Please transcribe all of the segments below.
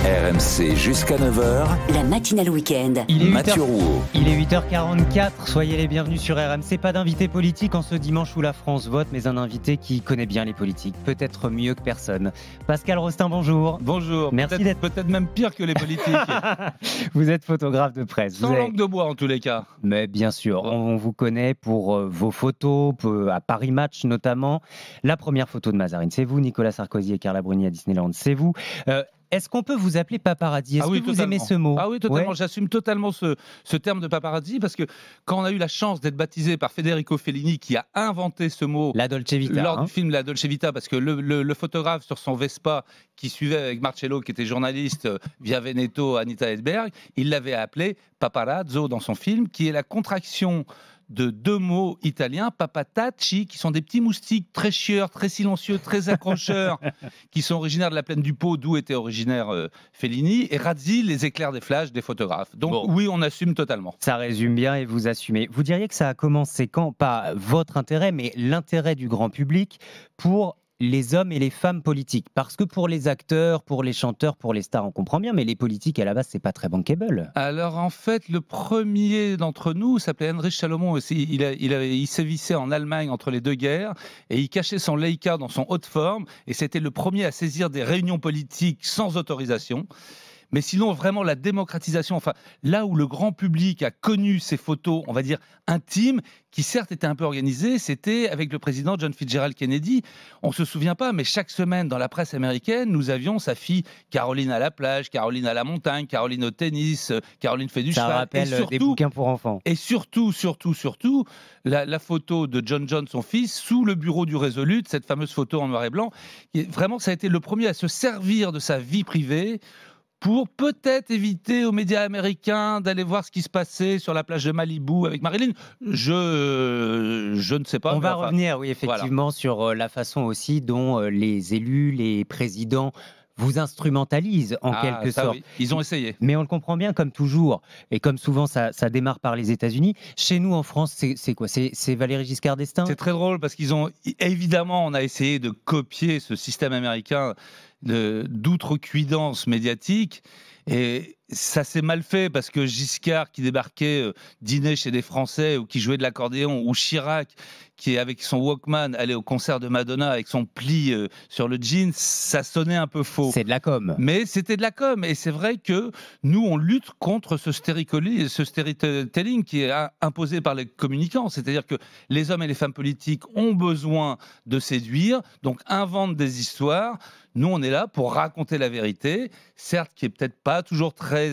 RMC jusqu'à 9h. La matinale week-end. Mathieu Rouault. Il est 8h44, soyez les bienvenus sur RMC. Pas d'invité politique en ce dimanche où la France vote, mais un invité qui connaît bien les politiques, peut-être mieux que personne. Pascal Rostin, bonjour. Bonjour. Merci d'être... Peut-être même pire que les politiques. Vous êtes photographe de presse. Sans langue de bois en tous les cas. Mais bien sûr, on vous connaît pour vos photos, à Paris Match notamment. La première photo de Mazarine, c'est vous. Nicolas Sarkozy et Carla Bruni à Disneyland, c'est vous. Est-ce qu'on peut vous appeler paparazzi ? Est-ce que vous aimez ce mot ? Ah oui, totalement. Ouais. J'assume totalement ce terme de paparazzi parce que quand on a eu la chance d'être baptisé par Federico Fellini qui a inventé ce mot La Dolce Vita, lors du film La Dolce Vita, parce que le photographe sur son Vespa qui suivait avec Marcello, qui était journaliste via Veneto, Anita Hedberg, il l'avait appelé paparazzo dans son film, qui est la contraction de deux mots italiens, papatacci, qui sont des petits moustiques très chieurs, très silencieux, très accrocheurs, qui sont originaires de la plaine du Pô, d'où était originaire Fellini, et razzi, les éclairs des flashs des photographes. Donc oui, on assume totalement. Ça résume bien et vous assumez. Vous diriez que ça a commencé quand ? Pas votre intérêt, mais l'intérêt du grand public pour les hommes et les femmes politiques. Parce que pour les acteurs, pour les chanteurs, pour les stars, on comprend bien, mais les politiques, à la base, c'est pas très bankable. Alors en fait, le premier d'entre nous s'appelait Heinrich Salomon aussi. Il sévissait en Allemagne entre les deux guerres et il cachait son Leica dans son haut de forme et c'était le premier à saisir des réunions politiques sans autorisation. Mais sinon, vraiment, la démocratisation, enfin, là où le grand public a connu ces photos, on va dire, intimes, qui certes étaient un peu organisées, c'était avec le président John Fitzgerald Kennedy. On ne se souvient pas, mais chaque semaine, dans la presse américaine, nous avions sa fille Caroline à la plage, Caroline à la montagne, Caroline au tennis, Caroline fait du cheval. Ça rappelle des bouquins pour enfants. Et surtout, la photo de John, son fils, sous le bureau du Resolute, cette fameuse photo en noir et blanc. Vraiment, ça a été le premier à se servir de sa vie privée pour peut-être éviter aux médias américains d'aller voir ce qui se passait sur la plage de Malibu avec Marilyn. Je ne sais pas. On va revenir, oui, effectivement, sur la façon aussi dont les élus, les présidents vous instrumentalisent en quelque sorte. Oui. Ils ont essayé. Mais on le comprend bien, comme toujours, et comme souvent ça démarre par les États-Unis. Chez nous, en France, c'est quoi ? C'est Valéry Giscard d'Estaing ? C'est très drôle parce évidemment, on a essayé de copier ce système américain d'outrecuidance médiatique. Et ça s'est mal fait parce que Giscard qui débarquait dîner chez des Français ou qui jouait de l'accordéon, ou Chirac qui avec son Walkman allait au concert de Madonna avec son pli sur le jean, ça sonnait un peu faux. C'est de la com. Mais c'était de la com. Et c'est vrai que nous, on lutte contre ce storytelling qui est imposé par les communicants. C'est-à-dire que les hommes et les femmes politiques ont besoin de séduire, donc inventent des histoires. Nous, on est là pour raconter la vérité, certes qui est peut-être pas toujours très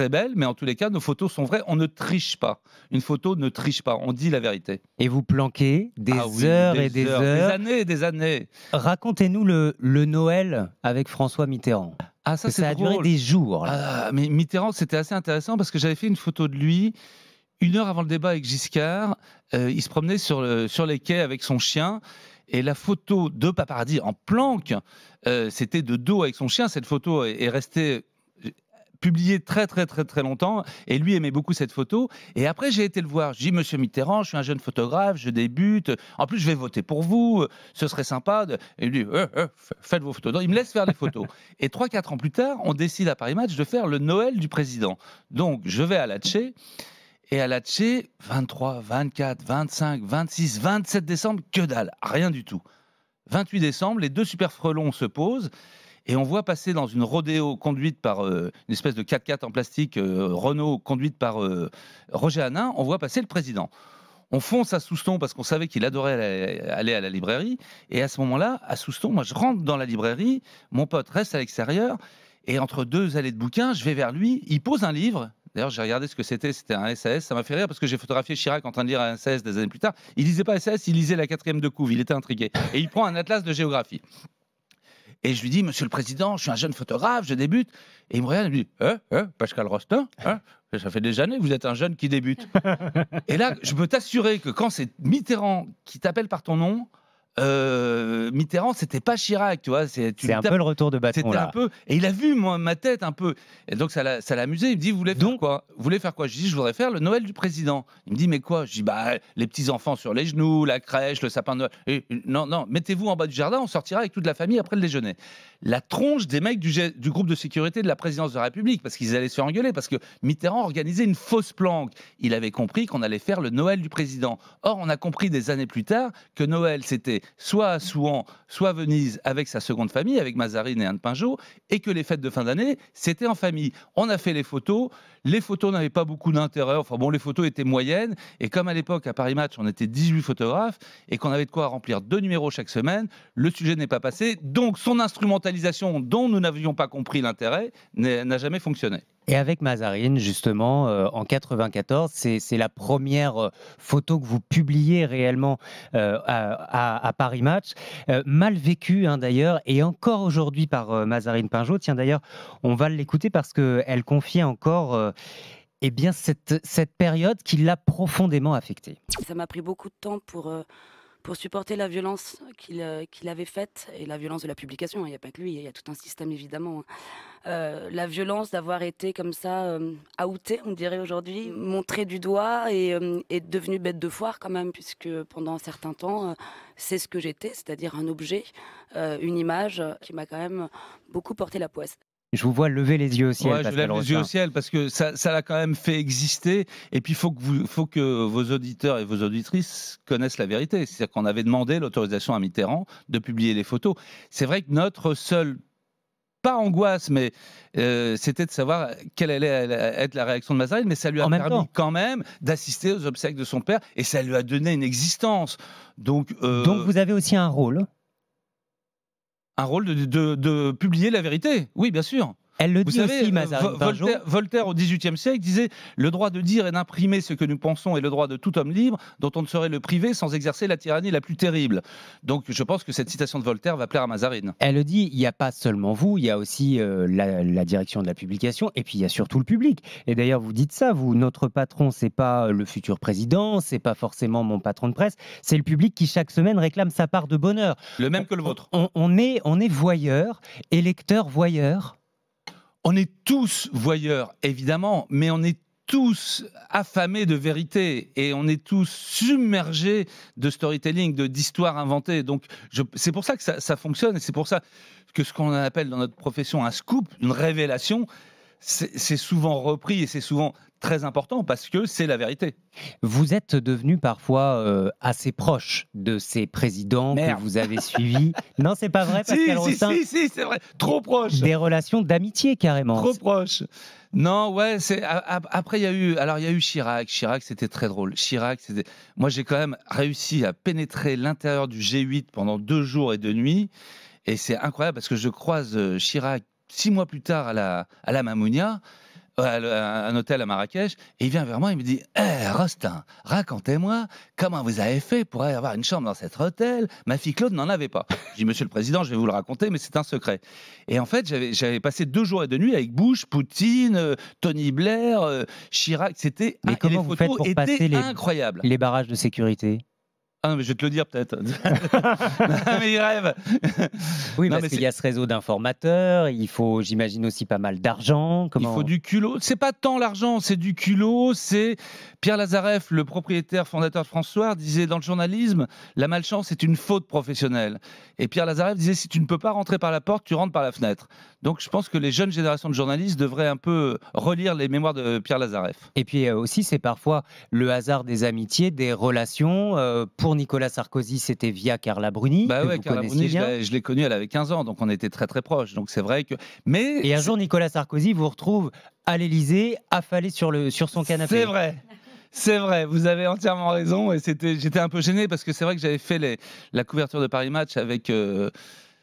belle, mais en tous les cas, nos photos sont vraies. On ne triche pas. Une photo ne triche pas. On dit la vérité. Et vous planquez des heures et des heures. Des années et des années. Racontez-nous le Noël avec François Mitterrand. Ah, ça a duré des jours. Mais Mitterrand, c'était assez intéressant parce que j'avais fait une photo de lui 1 heure avant le débat avec Giscard. Il se promenait sur les quais avec son chien. Et la photo de paparazzi en planque, c'était de dos avec son chien. Cette photo est restée publiée très longtemps. Et lui aimait beaucoup cette photo. Et après, j'ai été le voir. Je dis, Monsieur Mitterrand, je suis un jeune photographe, je débute. En plus, je vais voter pour vous. Ce serait sympa. Et il dit, faites vos photos. Donc, il me laisse faire les photos. Et 3-4 ans plus tard, on décide à Paris Match de faire le Noël du président. Donc, je vais à Latché. Et à Latché, 23, 24, 25, 26, 27 décembre, que dalle, rien du tout. 28 décembre, les deux super frelons se posent et on voit passer dans une rodéo conduite par une espèce de 4x4 en plastique Renault conduite par Roger Hanin, on voit passer le président. On fonce à Souston parce qu'on savait qu'il adorait aller à la librairie. Et à ce moment-là, à Souston, moi je rentre dans la librairie, mon pote reste à l'extérieur et entre deux allées de bouquins, je vais vers lui, il pose un livre. D'ailleurs, j'ai regardé ce que c'était un SAS, ça m'a fait rire parce que j'ai photographié Chirac en train de lire un SAS des années plus tard. Il lisait pas SAS, il lisait la 4e de couve, il était intrigué. Et il prend un atlas de géographie. Et je lui dis, Monsieur le Président, je suis un jeune photographe, je débute. Et il me regarde et me dit, Pascal Rostin, ça fait des années que vous êtes un jeune qui débute. Et là, je peux t'assurer que quand c'est Mitterrand qui t'appelle par ton nom, Mitterrand, c'était pas Chirac, tu vois. C'est un peu le retour de bâton, c'était là. un peu, et il a vu ma tête un peu, et donc ça l'a amusé. Il me dit, vous voulez faire quoi? Vous voulez faire quoi? Je dis, je voudrais faire le Noël du président. Il me dit, mais quoi? Je dis, bah les petits enfants sur les genoux, la crèche, le sapin de Noël. Et, non, mettez-vous en bas du jardin, on sortira avec toute la famille après le déjeuner. La tronche des mecs du groupe de sécurité de la présidence de la République, parce qu'ils allaient se faire engueuler, parce que Mitterrand organisait une fausse planque. Il avait compris qu'on allait faire le Noël du président. Or, on a compris des années plus tard que Noël, c'était soit à Souan, soit à Venise avec sa seconde famille, avec Mazarine et Anne Pinjot, et que les fêtes de fin d'année, c'était en famille. On a fait les photos n'avaient pas beaucoup d'intérêt, enfin bon, les photos étaient moyennes, et comme à l'époque, à Paris Match, on était 18 photographes, et qu'on avait de quoi remplir 2 numéros chaque semaine, le sujet n'est pas passé, donc son instrumentalisation, dont nous n'avions pas compris l'intérêt, n'a jamais fonctionné. Et avec Mazarine, justement, en 94, c'est la première photo que vous publiez réellement à Paris Match. Mal vécue, hein, d'ailleurs, et encore aujourd'hui par Mazarine Pinjot. Tiens, d'ailleurs, on va l'écouter parce qu'elle confiait encore eh bien, cette période qui l'a profondément affectée. Ça m'a pris beaucoup de temps pour supporter la violence qu'il avait faite, et la violence de la publication. Il n'y a pas que lui, il y a tout un système, évidemment. La violence d'avoir été comme ça, outé, on dirait aujourd'hui, montré du doigt et devenu bête de foire quand même, puisque pendant un certain temps, c'est ce que j'étais, c'est-à-dire un objet, une image qui m'a quand même beaucoup porté la poisse. Je vous vois lever les yeux au ciel. Ouais, je lève les yeux au ciel parce que ça l'a quand même fait exister. Et puis, il faut que vos auditeurs et vos auditrices connaissent la vérité. C'est-à-dire qu'on avait demandé l'autorisation à Mitterrand de publier les photos. C'est vrai que notre seule, pas angoisse, mais c'était de savoir quelle allait être la réaction de Mazarine. Mais ça lui a permis quand même d'assister aux obsèques de son père. Et ça lui a donné une existence. Donc vous avez aussi un rôle. Un rôle de publier la vérité, oui, bien sûr. Elle le dit aussi, Mazarine Pinjot. Voltaire, au XVIIIe siècle, disait « Le droit de dire et d'imprimer ce que nous pensons est le droit de tout homme libre, dont on ne saurait le priver sans exercer la tyrannie la plus terrible. » Donc, je pense que cette citation de Voltaire va plaire à Mazarine. Elle le dit, il n'y a pas seulement vous, il y a aussi la direction de la publication, et puis il y a surtout le public. Et d'ailleurs, vous dites ça, vous, notre patron, c'est pas le futur président, c'est pas forcément mon patron de presse, c'est le public qui, chaque semaine, réclame sa part de bonheur. Le même que le vôtre. On est voyeurs, électeurs voyeurs. On est tous voyeurs, évidemment, mais on est tous affamés de vérité et on est tous submergés de storytelling, d'histoires inventées. Donc, c'est pour ça que ça fonctionne et c'est pour ça que ce qu'on appelle dans notre profession un scoop, une révélation, c'est souvent repris et c'est souvent très important parce que c'est la vérité. Vous êtes devenu parfois assez proche de ces présidents que vous avez suivis. Non, c'est pas vrai, Pascal Rossin. Si, c'est vrai. Trop proche. Des relations d'amitié, carrément. Trop proche. Non, ouais, après il y a eu Chirac. Chirac, c'était très drôle. Moi, j'ai quand même réussi à pénétrer l'intérieur du G8 pendant 2 jours et 2 nuits. Et c'est incroyable parce que je croise Chirac 6 mois plus tard à la Mamounia, à un hôtel à Marrakech, et il vient vers moi, il me dit Rostin, racontez-moi comment vous avez fait pour avoir une chambre dans cet hôtel. Ma fille Claude n'en avait pas. Je dis Monsieur le Président, je vais vous le raconter, mais c'est un secret. Et en fait, j'avais passé 2 jours et 2 nuits avec Bush, Poutine, Tony Blair, Chirac. C'était mais comment vous faites pour passer incroyable. Les barrages de sécurité? Ah non, mais je vais te le dire peut-être. Mais il rêve. Oui, parce qu'il y a ce réseau d'informateurs, il faut, j'imagine, aussi pas mal d'argent. Il faut du culot. C'est pas tant l'argent, c'est du culot. C'est Pierre Lazareff, le propriétaire fondateur de France Soir, disait dans le journalisme, la malchance est une faute professionnelle. Et Pierre Lazareff disait, si tu ne peux pas rentrer par la porte, tu rentres par la fenêtre. Donc je pense que les jeunes générations de journalistes devraient un peu relire les mémoires de Pierre Lazareff. Et puis aussi, c'est parfois le hasard des amitiés, des relations. Pour Nicolas Sarkozy, c'était via Carla Bruni. Bah ouais, Carla Bruni, je l'ai connue, elle avait 15 ans, donc on était très très proches. Donc c'est vrai que. Et un jour, Nicolas Sarkozy vous retrouve à l'Élysée, affalé sur son canapé. C'est vrai. C'est vrai, vous avez entièrement raison. Et j'étais un peu gêné parce que c'est vrai que j'avais fait la couverture de Paris Match avec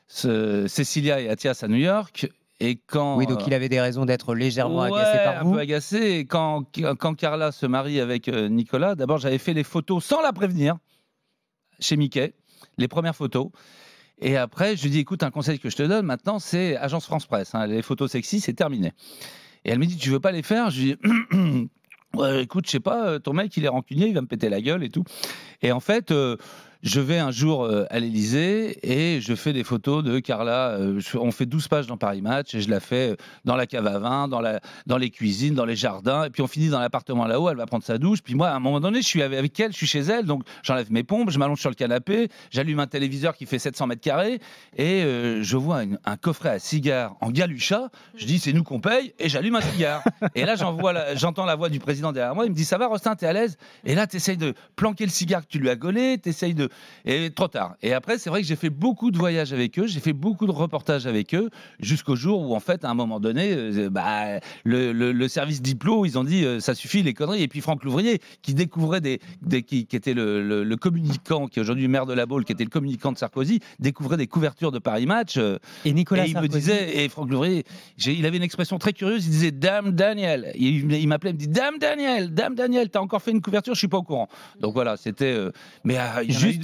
Cécilia et Athias à New York. Et oui, donc il avait des raisons d'être légèrement agacé par vous. Un peu agacé. Et quand Carla se marie avec Nicolas, d'abord j'avais fait les photos sans la prévenir chez Mickey, les premières photos. Et après, je lui dis, écoute, un conseil que je te donne maintenant, c'est Agence France Presse. Hein, les photos sexy, c'est terminé. Et elle me dit, tu veux pas les faire? Je lui dis, ouais, écoute, je sais pas, ton mec, il est rancunier, il va me péter la gueule et tout. Et en fait, je vais un jour à l'Élysée et je fais des photos de Carla. On fait 12 pages dans Paris Match et je la fais dans la cave à vin, dans les cuisines, dans les jardins. Et puis on finit dans l'appartement là-haut, elle va prendre sa douche. Puis moi, à un moment donné, je suis avec elle, je suis chez elle, donc j'enlève mes pompes, je m'allonge sur le canapé, j'allume un téléviseur qui fait 700 mètres carrés et je vois un coffret à cigares en Galucha. Je dis, c'est nous qu'on paye et j'allume un cigare. Et là, j'entends la voix du président derrière moi. Il me dit, ça va, Rostin, t'es à l'aise? Et là, t'essayes de planquer le cigare que tu lui as gaulé, t'essayes de. Et trop tard. Et après, c'est vrai que j'ai fait beaucoup de voyages avec eux, j'ai fait beaucoup de reportages avec eux, jusqu'au jour où, en fait, à un moment donné, le service Diplo, ils ont dit ça suffit les conneries. Et puis Franck Louvrier, qui découvrait qui était le communicant, qui est aujourd'hui maire de La Baule, qui était le communicant de Sarkozy, découvrait des couvertures de Paris Match. Et Nicolas il Sarkozy. me disait, et Franck Louvrier, il avait une expression très curieuse, il disait Dame Daniel. Il m'appelait, il me dit Dame Daniel, t'as encore fait une couverture, je suis pas au courant. Donc voilà, c'était. Juste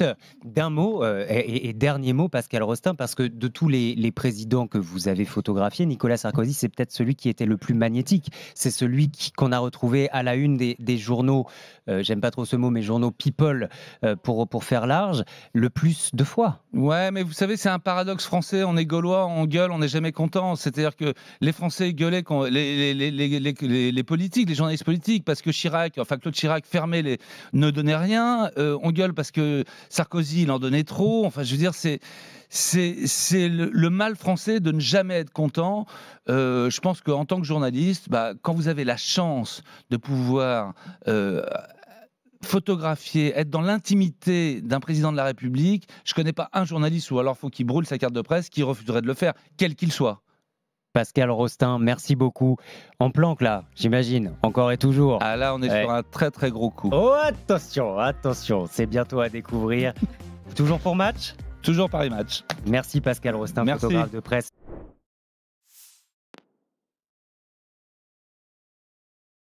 d'un mot et dernier mot, Pascal Rostin, parce que de tous les présidents que vous avez photographiés, Nicolas Sarkozy, c'est peut-être celui qui était le plus magnétique. C'est celui qu'on a retrouvé à la une des journaux, j'aime pas trop ce mot, mais journaux People, pour faire large, le plus de fois. Ouais, mais vous savez, c'est un paradoxe français. On est gaulois, on gueule, on n'est jamais content. C'est-à-dire que les Français gueulaient les politiques, les journalistes politiques, parce que Claude Chirac fermait ne donnait rien. On gueule parce que Sarkozy, il en donnait trop. Enfin, je veux dire, c'est le mal français de ne jamais être content. Je pense qu'en tant que journaliste, quand vous avez la chance de pouvoir photographier, être dans l'intimité d'un président de la République, je ne connais pas un journaliste, ou alors il faut qu'il brûle sa carte de presse, qui refuserait de le faire, quel qu'il soit. Pascal Rostin, merci beaucoup. En planque là, j'imagine, encore et toujours. Ah là, on est sur un très très gros coup. Oh attention, c'est bientôt à découvrir. Toujours pour Match ? Toujours Paris Match. Merci Pascal Rostin, Merci. photographe de presse.